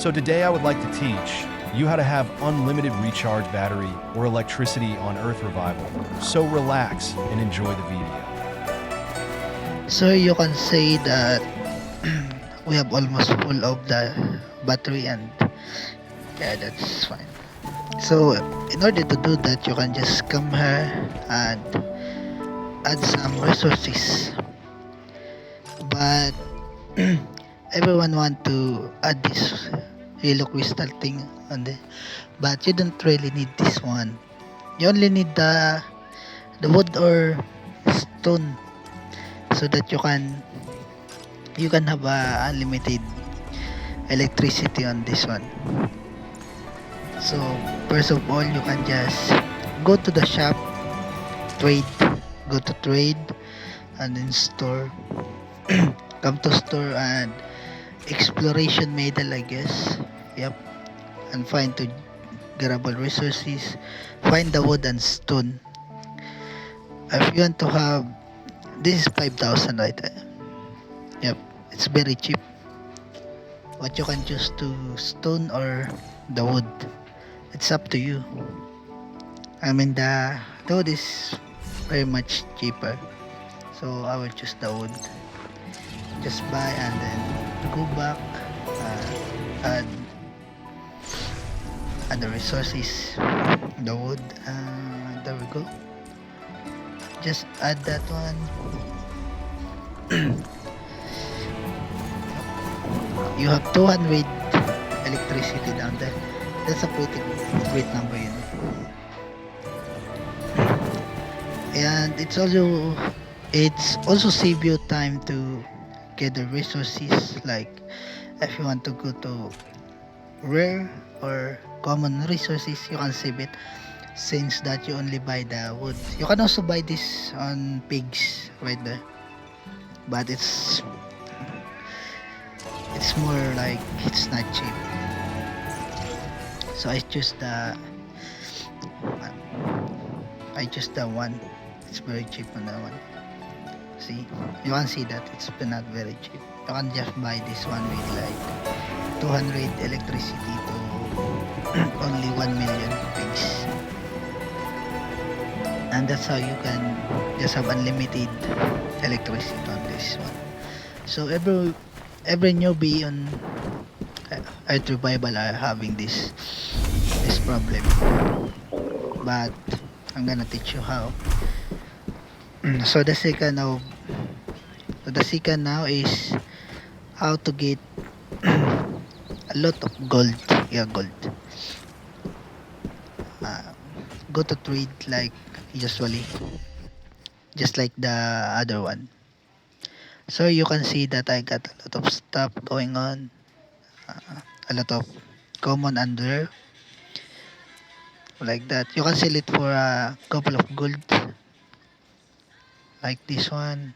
So today I would like to teach you how to have unlimited recharge battery or electricity on Earth Revival. So relax and enjoy the video. So you can say that we have almost full of the battery, and yeah, that's fine. So in order to do that, you can just come here and add some resources. But everyone want to add this yellow crystal thing on the, but you don't really need this one. You only need the wood or stone, so that you can have unlimited electricity on this one. So first of all, you can just go to the shop, trade, go to trade, and then store. Come to store and exploration medal, I guess. Yep. And find to grabable resources. Find the wood and stone. If you want to have, this is 5,000 right there. Yep. It's very cheap. What you can choose to stone or the wood. It's up to you. I mean the wood is very much cheaper. So I will choose the wood. Just buy and then go back, add the resources, the wood, there we go. Just add that one. You have 200 electricity down there. That's a pretty great number, you know. And it's also save you time to get the resources, like if you want to go to rare or common resources, you can save it, since that you only buy the wood. You can also buy this on pigs right there, but it's more like it's not cheap. So I choose the one. It's very cheap on that one. See, you can see that it's not very cheap. You can just buy this one with like 200 electricity to only 1 million pigs, and that's how you can just have unlimited electricity on this one. So every newbie on Earth Revival are having this problem, but I'm gonna teach you how. So the second now is how to get a lot of gold. Yeah, gold. uh, Go to trade like usually, just like the other one. So you can see that I got a lot of stuff going on, a lot of common under, like that. You can sell it for a couple of gold, like this one,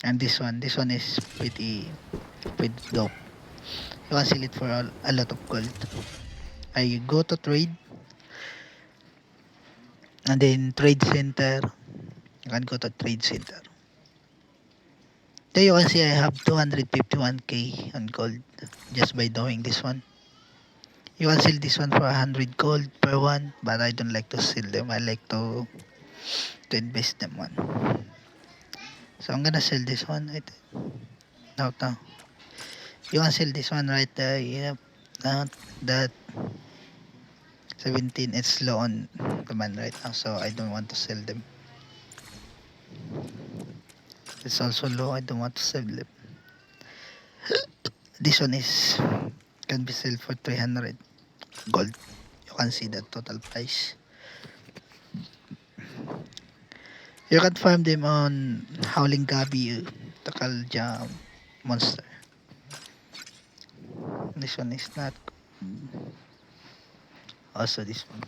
and this one is pretty dope. You can sell it for a lot of gold. I go to trade, and then trade center. You can go to trade center. There you can see I have 251k on gold just by doing this one. You can sell this one for 100 gold per one, but I don't like to sell them. I like to invest them one. So I'm gonna sell this one right now. You can sell this one right there. Yep. That 17, it's low on demand right now, so I don't want to sell them. It's also low. I don't want to sell them. This one is can be sold for 300 gold. You can see the total price. You can farm them on Howling Gabi, Takal Jam, Monster. This one is not. Also, this one.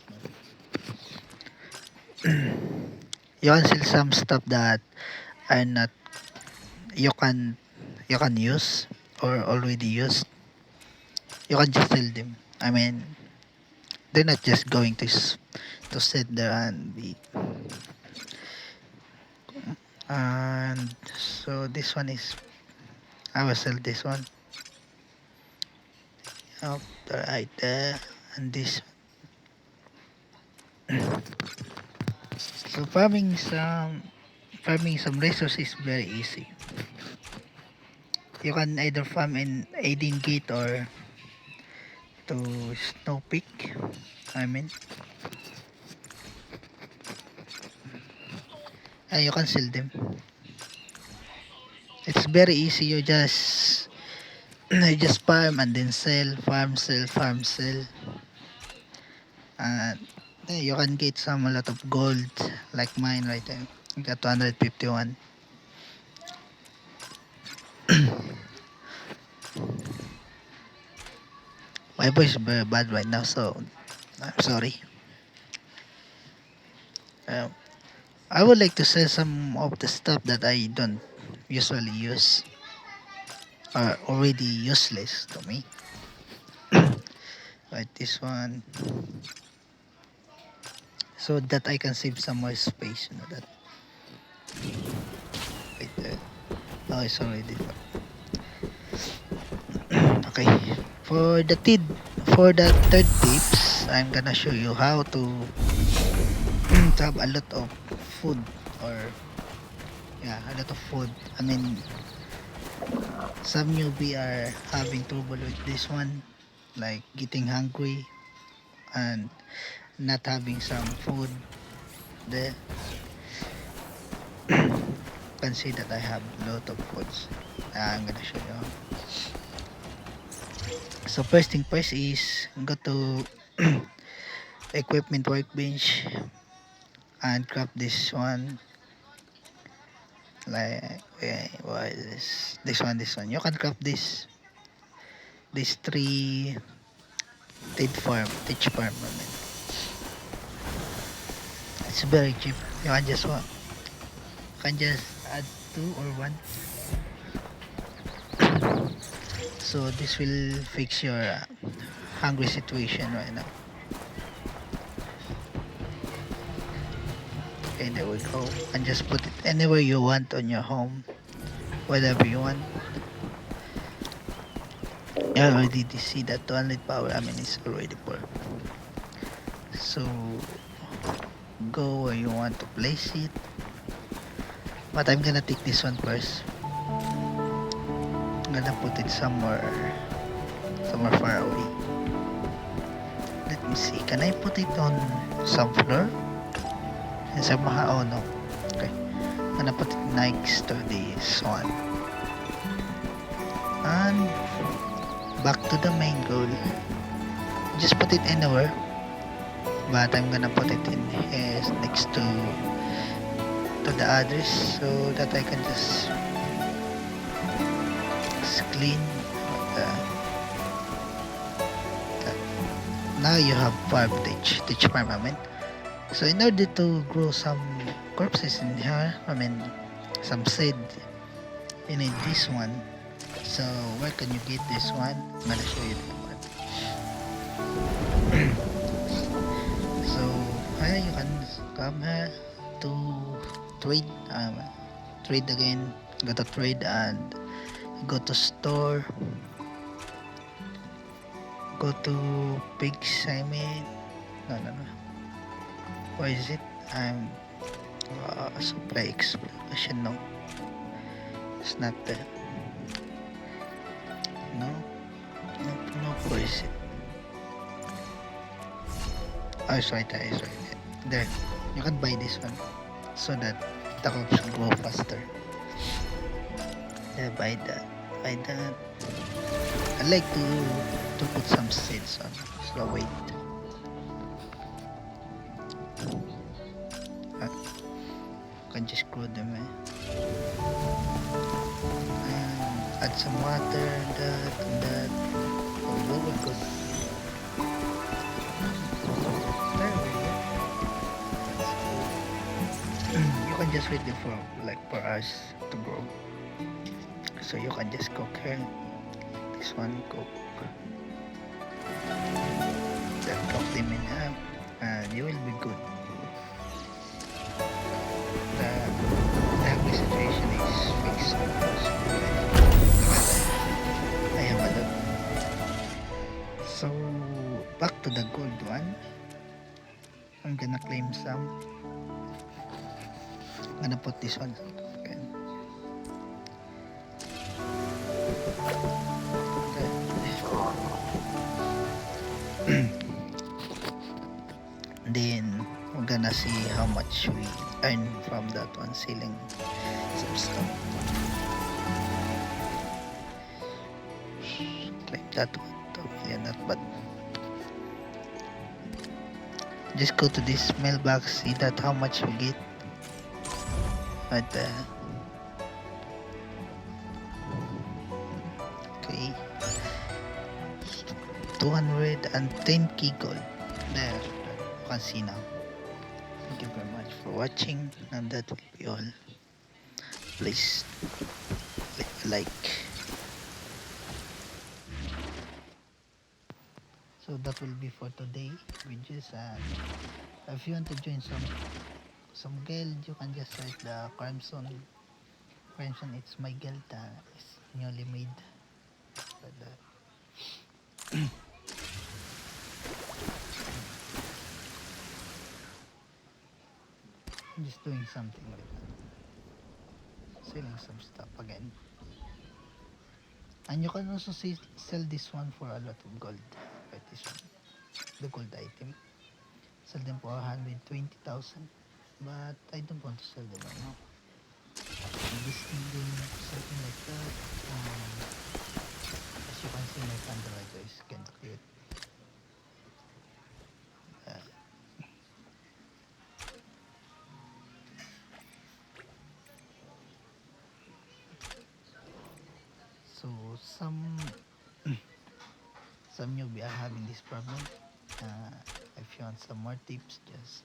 You can sell some stuff that are not you can you can use or already used. You can just sell them. I mean, they're not just going to sit there and be. And so this one is, I will sell this one. after right there and this. So farming some resources is very easy. You can either farm in Aiding Gate or to Snow Peak. I mean, and you can sell them. It's very easy. You just farm and then sell, farm, sell, and you can get a lot of gold like mine right there. I got 251. My voice is very bad right now, so I'm sorry. Um, I would like to sell some of the stuff that I don't usually use or already useless to me. Like this one, so that I can save some more space. That right there. Oh, it's already okay. For the tid, for the third tips, I'm gonna show you how to have a lot of food or yeah, a lot of food. I mean, some newbie are having trouble with this one, like getting hungry and not having some food. There, can see that I have a lot of foods. I'm gonna show you. So first thing first is go to equipment workbench and grab this one. Like what is this one you can grab this three teach farm. I mean, it's very cheap. You can just add two or one, so this will fix your hungry situation right now. Okay, there we go, and just put it anywhere you want on your home, whatever you want. You already see that 200 power. I mean, it's already full. So go where you want to place it, but I'm gonna take this one first. I'm gonna put it somewhere far away. Let me see, can I put it on some floor and some oh no. Okay, I'm gonna put it next to this one and back to the main goal. Just put it anywhere, but I'm gonna put it in next to the address so that I can just clean the, now you have farm teach farm. I mean, so in order to grow some corpses in here, I mean some seed, you need this one. So where can you get this one? I'm gonna show you that one. So here you can come here to trade again. Go to trade and go to store. Go to pigs. I mean, no. Why is it? I'm supply exploration. No, it's not there. No. Where is it? Oh, it's right there. There. You can buy this one so that the crops will grow faster. Yeah, buy that. I like to put some seeds on. So wait. You can just grow them. And add some water, that. Oh, very good. There we go. You can just wait it for us to grow. So you can just cook here. This one cook. Then cook them in half and you will be good. The hungry situation is fixed. I have a lot. back to the gold one. I'm gonna claim some. I'm gonna put this one. Okay. Then we're gonna see how much we earn from that one, selling some stuff. Claim that one, 2 million, not bad. Just go to this mailbox, see that how much we get. Right there. Okay. 210 key gold. There. You can see now. Thank you very much for watching, and that will be all. Please leave a like. So that will be for today. We just if you want to join some guild, you can just search the Crimson. It's my guild. It's newly made. But, I'm just doing something like that. Selling some stuff again. And you can also sell this one for a lot of gold. Like this one. The gold item. Sell them for 120,000. But I don't want to sell them right now. I'm just thinking something like that. As you can see, my Pandorizer is kind of cute. So some newbie are having this problem. If you want some more tips, just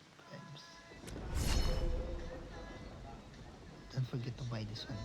don't forget to buy this one.